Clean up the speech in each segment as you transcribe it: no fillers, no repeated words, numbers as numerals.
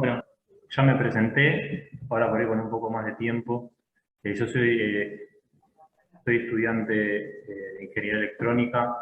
Bueno, ya me presenté, ahora por ahí con un poco más de tiempo. Yo soy estudiante de Ingeniería Electrónica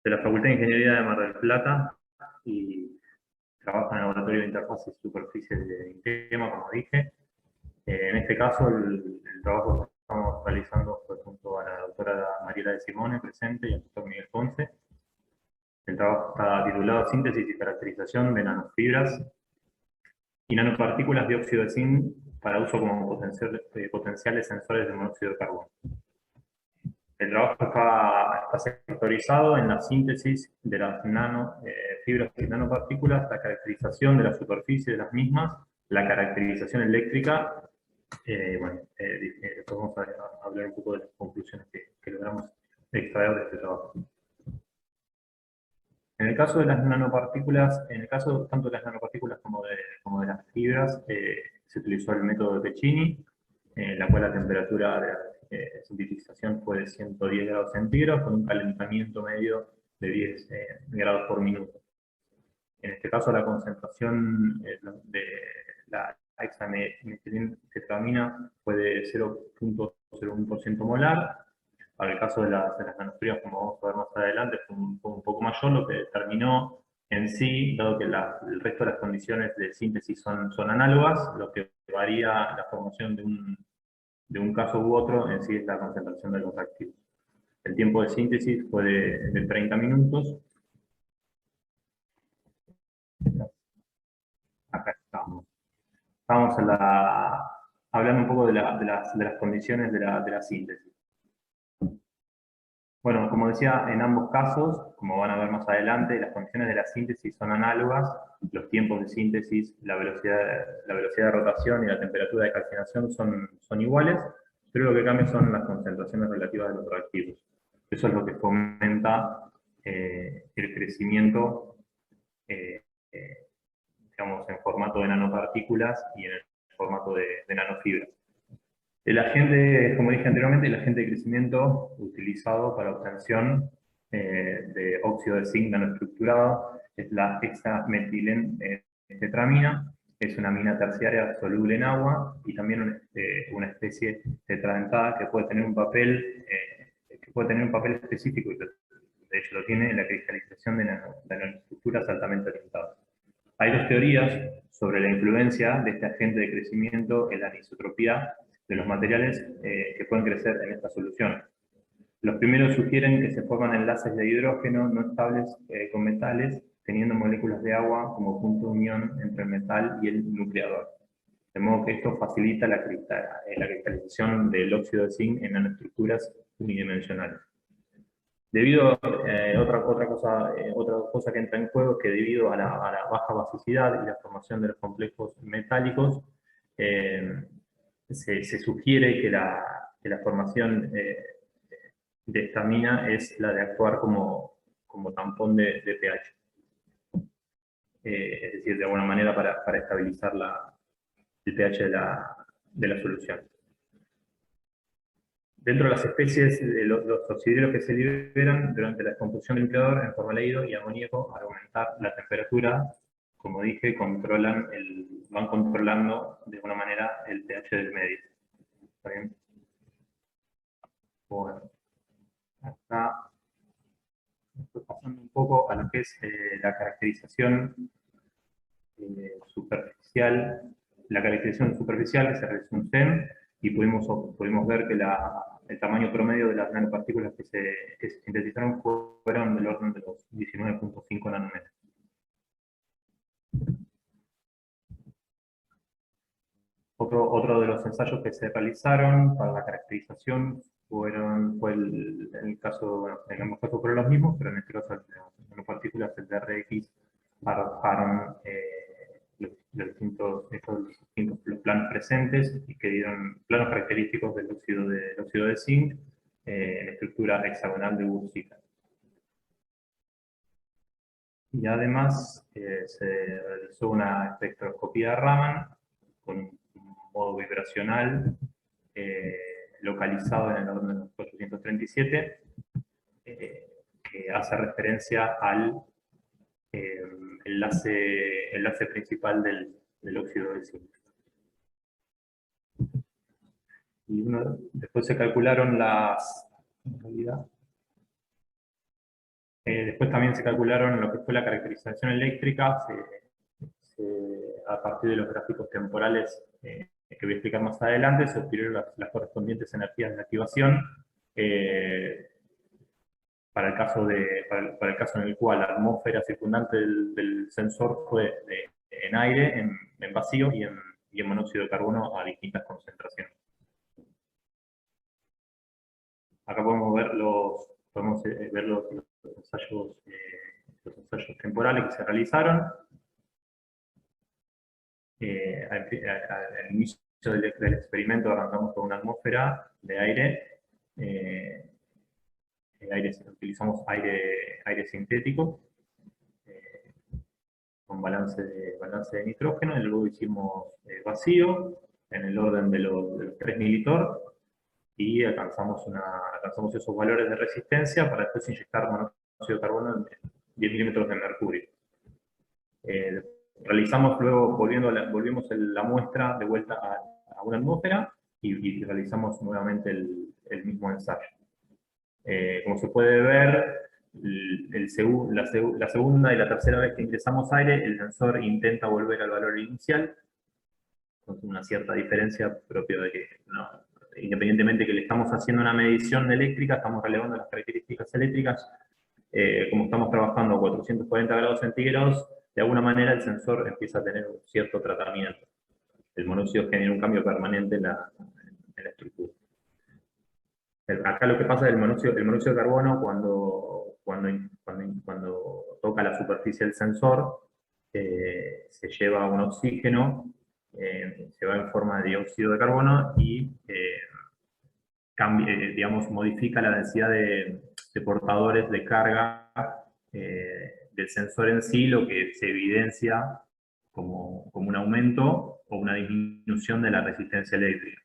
de la Facultad de Ingeniería de Mar del Plata y trabajo en el laboratorio de interfaces y superficies de INTEMA, como dije. En este caso, el trabajo que estamos realizando fue junto a la doctora Mariela de Simone, presente, y al doctor Miguel Ponce. El trabajo está titulado Síntesis y caracterización de nanofibras y nanopartículas de óxido de zinc para uso como potenciales sensores de monóxido de carbono. El trabajo está sectorizado en la síntesis de las fibras y nanopartículas, la caracterización de la superficie de las mismas, la caracterización eléctrica. Después vamos a hablar un poco de las conclusiones que logramos extraer de este trabajo. En el caso de las nanopartículas, en el caso tanto de las nanopartículas como de las fibras, se utilizó el método de Pecchini, en la cual la temperatura de la sintetización fue de 110 grados centígrados con un calentamiento medio de 10 grados por minuto. En este caso, la concentración de la hexametilentretramina fue de 0,01% molar. Para el caso de las nanofibras, como vamos a ver más adelante, fue un poco mayor, lo que determinó en sí, dado que el resto de las condiciones de síntesis son análogas, lo que varía la formación de un caso u otro en sí es la concentración de los reactivos. El tiempo de síntesis fue de 30 minutos. Acá estamos. Estamos hablando un poco de las condiciones de la síntesis. Bueno, como decía, en ambos casos, como van a ver más adelante, las condiciones de la síntesis son análogas, los tiempos de síntesis, la velocidad de rotación y la temperatura de calcinación son iguales, pero lo que cambia son las concentraciones relativas de los reactivos. Eso es lo que fomenta el crecimiento, digamos, en formato de nanopartículas y en el formato de nanofibras. El agente, como dije anteriormente, el agente de crecimiento utilizado para obtención de óxido de zinc nanoestructurado es la hexametilentretramina. Es una amina terciaria soluble en agua y también una especie tetradentada que puede tener un papel específico, y de hecho lo tiene, en la cristalización de nanoestructuras altamente orientadas. Hay dos teorías sobre la influencia de este agente de crecimiento en la anisotropía de los materiales que pueden crecer en esta solución. Los primeros sugieren que se forman enlaces de hidrógeno no estables con metales, teniendo moléculas de agua como punto de unión entre el metal y el nucleador. De modo que esto facilita la cristalización del óxido de zinc en nanoestructuras unidimensionales. Otra cosa que entra en juego es que debido a la baja basicidad y la formación de los complejos metálicos, se sugiere que la formación de esta amina es la de actuar como tampón de pH. Es decir, de alguna manera para estabilizar el pH de la solución. Dentro de las especies, los oxidrilos que se liberan durante la descomposición del nucleador en formaldehído y amoníaco, al aumentar la temperatura, como dije, van controlando de alguna manera el pH del medio. ¿Está bien? Bueno, acá estoy pasando un poco a lo que es la caracterización superficial. La caracterización superficial se realizó un SEM y pudimos ver que el tamaño promedio de las nanopartículas que se sintetizaron fueron del orden de los 19,5 nanómetros. Otro de los ensayos que se realizaron para la caracterización fue en ambos casos fueron los mismos, pero en este caso las nanopartículas, el DRX, arrojaron los planos presentes y que dieron planos característicos del óxido de zinc en estructura hexagonal de Wurtzita. Y además se realizó una espectroscopía de Raman con un modo vibracional localizado en el orden de los 437, que hace referencia al eh, enlace principal del óxido de zinc. Y después se calcularon en realidad, después también se calcularon lo que fue la caracterización eléctrica, a partir de los gráficos temporales que voy a explicar más adelante, se obtuvieron las correspondientes energías de activación, para el caso en el cual la atmósfera circundante del sensor fue en aire, en vacío y en monóxido de carbono a distintas concentraciones. Acá podemos ver los ensayos temporales que se realizaron. Al inicio del experimento arrancamos con una atmósfera de aire. Utilizamos aire sintético con balance de nitrógeno, y luego hicimos vacío en el orden de los 3 militorr, y alcanzamos esos valores de resistencia para después inyectar monóxido de carbono en 10 milímetros de mercurio. Volvimos la muestra de vuelta a una atmósfera y realizamos nuevamente el mismo ensayo. Como se puede ver, la segunda y la tercera vez que ingresamos aire, el sensor intenta volver al valor inicial, con una cierta diferencia propia de que, independientemente que le estamos haciendo una medición eléctrica, estamos relevando las características eléctricas, como estamos trabajando a 440 grados centígrados, de alguna manera el sensor empieza a tener un cierto tratamiento. El monóxido genera un cambio permanente en la estructura. Acá lo que pasa es el monóxido de carbono, cuando toca la superficie del sensor, se lleva un oxígeno, se va en forma de dióxido de carbono y modifica la densidad de portadores de carga del sensor en sí, lo que se evidencia como un aumento o una disminución de la resistencia eléctrica.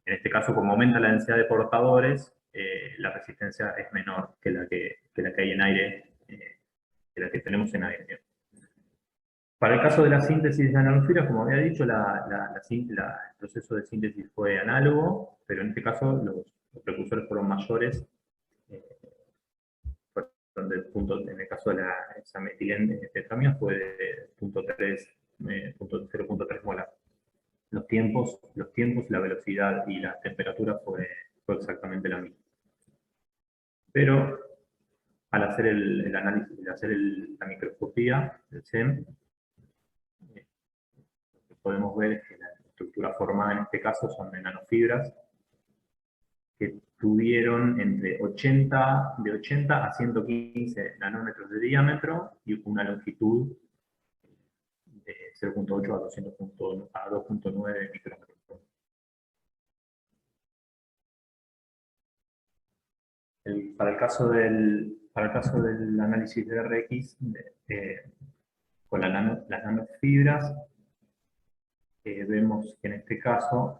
En este caso, como aumenta la densidad de portadores, la resistencia es menor que la que hay en aire, que la que tenemos en aire. Para el caso de la síntesis de nanofibras, como había dicho, el proceso de síntesis fue análogo, pero en este caso los precursores fueron mayores, en el caso de esa metilendetramina fue de 0.3 molar. Los tiempos, la velocidad y la temperatura fue exactamente la misma. Pero al hacer el análisis, la microscopía del SEM, lo que podemos ver es que la estructura formada en este caso son de nanofibras que tuvieron de 80 a 115 nanómetros de diámetro y una longitud de 0.8 a 2.9 micrómetros. Para el caso del análisis de RX, con las nanofibras, vemos que en este caso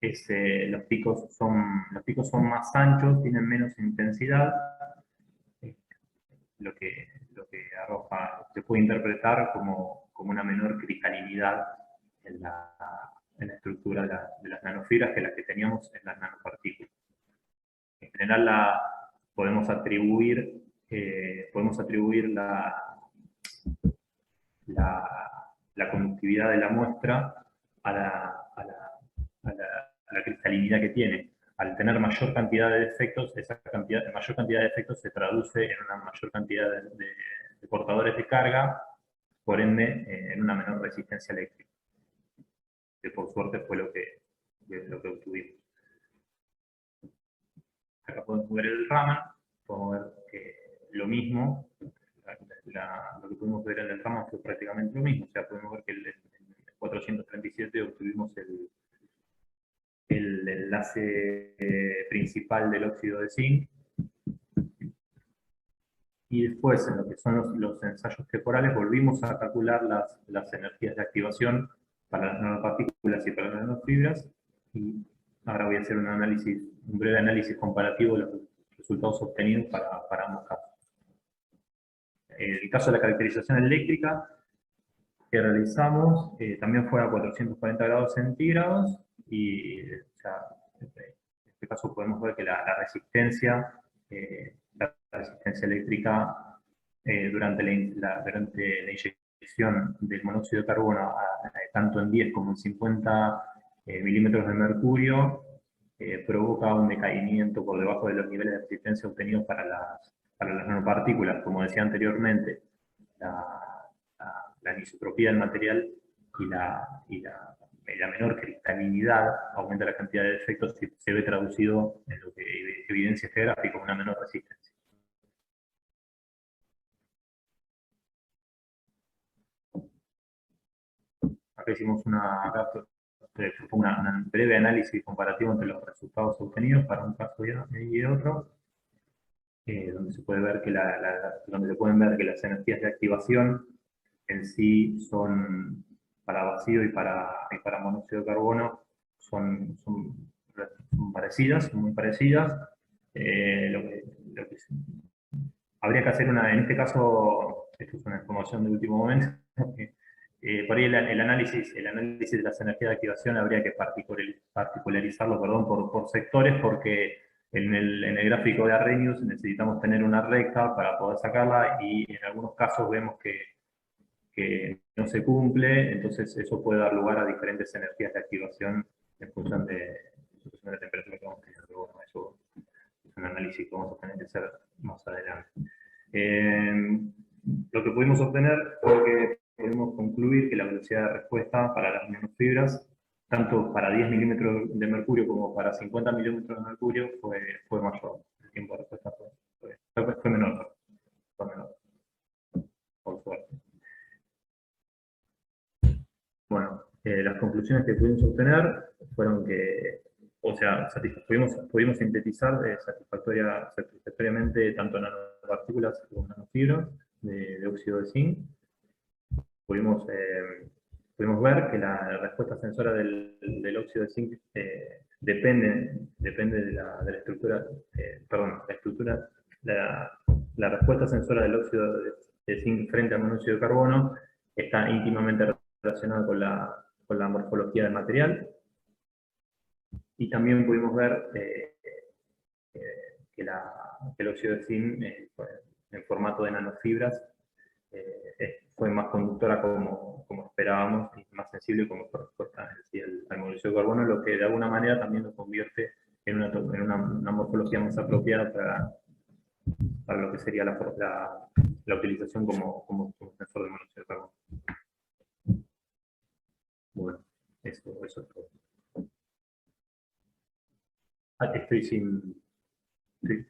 los picos son más anchos, tienen menos intensidad, lo que arroja, se puede interpretar como una menor cristalinidad en la estructura de las nanofibras que las que teníamos en las nanopartículas. En general podemos atribuir la conductividad de la muestra a la cristalinidad que tiene. Al tener mayor cantidad de defectos, mayor cantidad de defectos se traduce en una mayor cantidad de portadores de carga, por ende en una menor resistencia eléctrica, que por suerte fue lo que obtuvimos. Acá podemos ver el Raman, podemos ver que lo mismo, lo que pudimos ver en el Raman fue prácticamente lo mismo, o sea, podemos ver que en 437 obtuvimos el enlace principal del óxido de zinc, y después en lo que son los ensayos temporales volvimos a calcular las energías de activación para las nanopartículas y para las nanofibras, y ahora voy a hacer un breve análisis comparativo de los resultados obtenidos para ambos casos. el caso de la caracterización eléctrica que realizamos también fue a 440 grados centígrados y o sea, en este caso podemos ver que la resistencia eléctrica durante la inyección del monóxido de carbono tanto en 10 como en 50 milímetros de mercurio provoca un decaimiento por debajo de los niveles de resistencia obtenidos para las nanopartículas. Como decía anteriormente, la anisotropía del material y la menor cristalinidad aumenta la cantidad de defectos que se ve traducido en lo que evidencia este gráfico, una menor resistencia. Acá hicimos una breve análisis comparativo entre los resultados obtenidos para un caso y otro, donde se puede ver que donde se pueden ver que las energías de activación en sí son para vacío y para monóxido de carbono son parecidas, son muy parecidas. Lo que habría que hacer en este caso, esto es una información de último momento, por ahí el análisis de las energías de activación habría que particularizarlo, perdón, por sectores, porque en el gráfico de Arrhenius necesitamos tener una recta para poder sacarla y en algunos casos vemos que no se cumple, entonces eso puede dar lugar a diferentes energías de activación en función de la temperatura que vamos a tener. Pero bueno, eso es un análisis que vamos a tener que hacer más adelante. Lo que pudimos obtener fue que pudimos concluir que la velocidad de respuesta para las nanofibras, tanto para 10 milímetros de mercurio como para 50 milímetros de mercurio, fue mayor. El tiempo de respuesta fue menor. Fue menor, por suerte. Bueno, las conclusiones que pudimos obtener fueron que, o sea, pudimos sintetizar satisfactoriamente tanto nanopartículas como nanofibras de óxido de zinc. Pudimos ver que la respuesta sensora del óxido de zinc depende de la estructura, la respuesta sensora del óxido de zinc frente al monóxido de carbono está íntimamente relacionada con la morfología del material. Y también pudimos ver que el óxido de zinc en formato de nanofibras fue más conductora como esperábamos, y más sensible como respuesta al monóxido de carbono, lo que de alguna manera también lo convierte en una morfología más apropiada para lo que sería la utilización como sensor de monóxido de carbono. Bueno, eso es todo. Estoy sin... Sí.